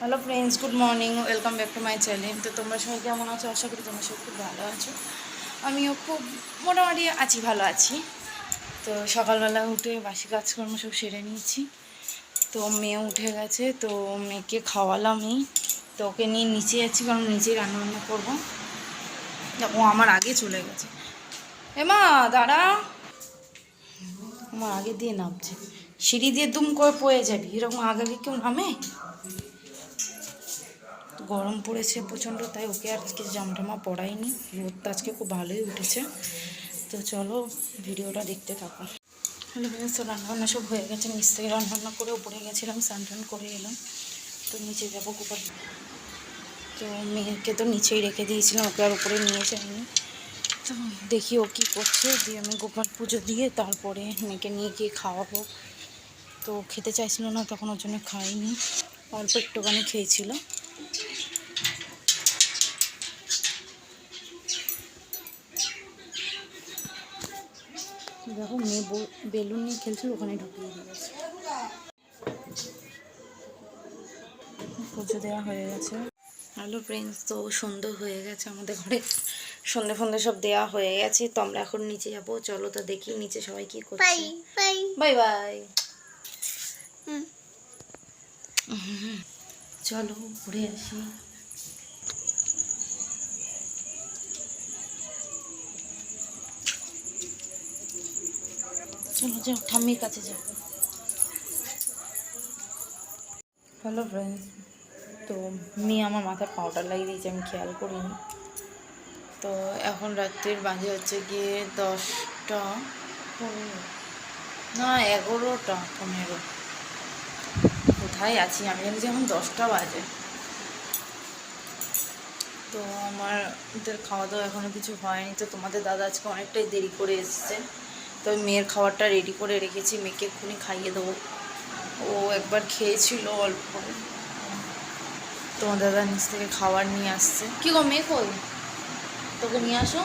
Hello friends, good morning, welcome back to my channel. তো তোমরা সবাই কেমন আছো? আশা করি তোমরা সবাই খুব ভালো আছো। আমিও খুব মোটামুটি আছি, ভালো আছি। তো সকালবেলা উঠে বাসি কাজকর্ম সব সেরে নিয়েছি। তো মেয়ে উঠে গেছে, তো মেয়েকে খাওয়ালামই। তো ওকে নিয়ে নিচে যাচ্ছি, কারণ নিচেই রান্নাবান্না করবো। ও আমার আগে চলে গেছে। মা দাঁড়া, আমার আগে দিয়ে নামছে। সিঁড়ি দিয়ে দুম করে পড়ে যাবি, এরকম আগে কেউ নামে? গরম পড়েছে প্রচণ্ড, তাই ওকে আর আজকে জামা পরাইনি। রোদটা আজকে খুব ভালোই উঠেছে। তো চলো ভিডিওটা দেখতে থাকো। হ্যালো ফ্রেন্ডস, তো রান্নাবান্না সব হয়ে গেছে। নিচ থেকে রান্নাবান্না করে উপরে গেছিলাম, স্নান টান করে এলাম। তো নিচে যাবো গোপাল। তো মেয়েকে তো নিচেই রেখে দিয়েছিলাম, ওকে আর উপরে নিয়ে যাইনি। তো দেখি ও কী করছে, দিয়ে আমি গোপাল পুজো দিয়ে তারপরে মেয়েকে নিয়ে গিয়ে খাওয়াবো। তো খেতে চাইছিল না, তখন ওর জন্য খাইনি, অল্প একটুখানি খেয়েছিল। দেখো মেয়ে বেলুন নিয়ে খেলছিল, ওখানে ঢুকিয়ে দিয়েছে। পুজো দেওয়া হয়ে গেছে। হ্যালো ফ্রেন্ডস, তো সন্ধ্যে হয়ে গেছে আমাদের ঘরে, সন্ধ্যে ফন্ধ্যে সব দেওয়া হয়ে গেছে। তো আমরা এখন নিচে যাবো, চলো তো দেখি নিচে সবাই কি করছে। Bye bye. চলো ঘুরে আসি। চলো যাও, ঠাম্মির কাছে যাও। হ্যালো ফ্রেন্ডস, তো মেয়ে আমার মাথায় পাউডার লাগিয়ে দিয়েছে, আমি খেয়াল করিনি। তো এখন রাত্রির বাজে হচ্ছে গিয়ে 10টা 15, না 11টা 15। কোথায় আছি আমি, জানি যে এখন 10টা বাজে। তো আমাদের খাওয়া দাওয়া এখনও কিছু হয়নি। তো তোমাদের দাদা আজকে অনেকটাই দেরি করে এসছে। তো মেয়ের খাবারটা রেডি করে রেখেছি, মেয়েকে এক্ষুনি খাইয়ে দেবো। ও একবার খেয়েছিল অল্প করে। তোমার দাদা নিচ থেকে খাবার নিয়ে আসছে। কি গো মেয়ে কই? তোকে নিয়ে আসো।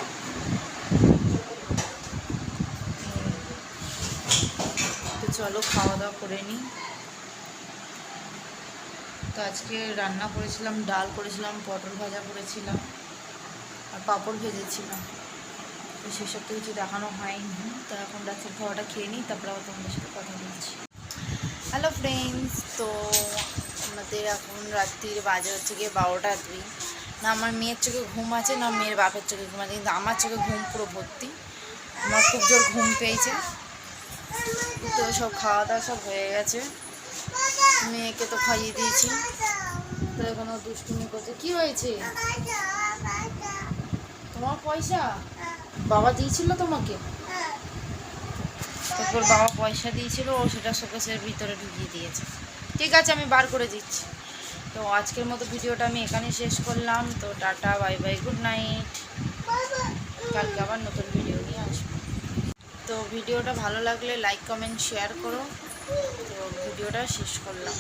তো চলো খাওয়া দাওয়া করে নিই। তো আজকে রান্না করেছিলাম, ডাল করেছিলাম, পটল ভাজা করেছিলাম, আর পাঁপড় ভেজেছিলাম। তো সেসব তো কিছু দেখানো হয়নি। তো এখন রাত্রের খাওয়াটা খেয়ে নিই, তারপরে আবার তোমাদের সাথে কথা বলছি। হ্যালো ফ্রেন্ডস, তো আমাদের এখন রাত্রির বাজে হচ্ছে গিয়ে 12টা 2। না আমার মেয়ের চোখে ঘুম আছে, না মেয়ের বাপের চোখে ঘুম আছে, কিন্তু আমার চোখে ঘুম পুরো ভর্তি। আমার খুব জোর ঘুম পেয়েছে। তো সব খাওয়া দাওয়া সব হয়ে গেছে, মেয়েকে তো খাইয়ে দিয়েছি। তো এখনও দুষ্টুমি করছে। কি হয়েছে? তোমার পয়সা বাবা দিয়েছিল তোমাকে? তারপর বাবা পয়সা দিয়েছিল, ও সেটা শোকেসের ভিতরে ঢুকিয়ে দিয়েছে। ঠিক আছে, আমি বার করে দিচ্ছি। তো আজকের মতো ভিডিওটা আমি এখানে শেষ করলাম। তো tata, bye bye, good night. কালকে আবার নতুন ভিডিও নিয়ে আসবো। তো ভিডিওটা ভালো লাগলে লাইক কমেন্ট শেয়ার করো। তো ভিডিওটা শেষ করলাম।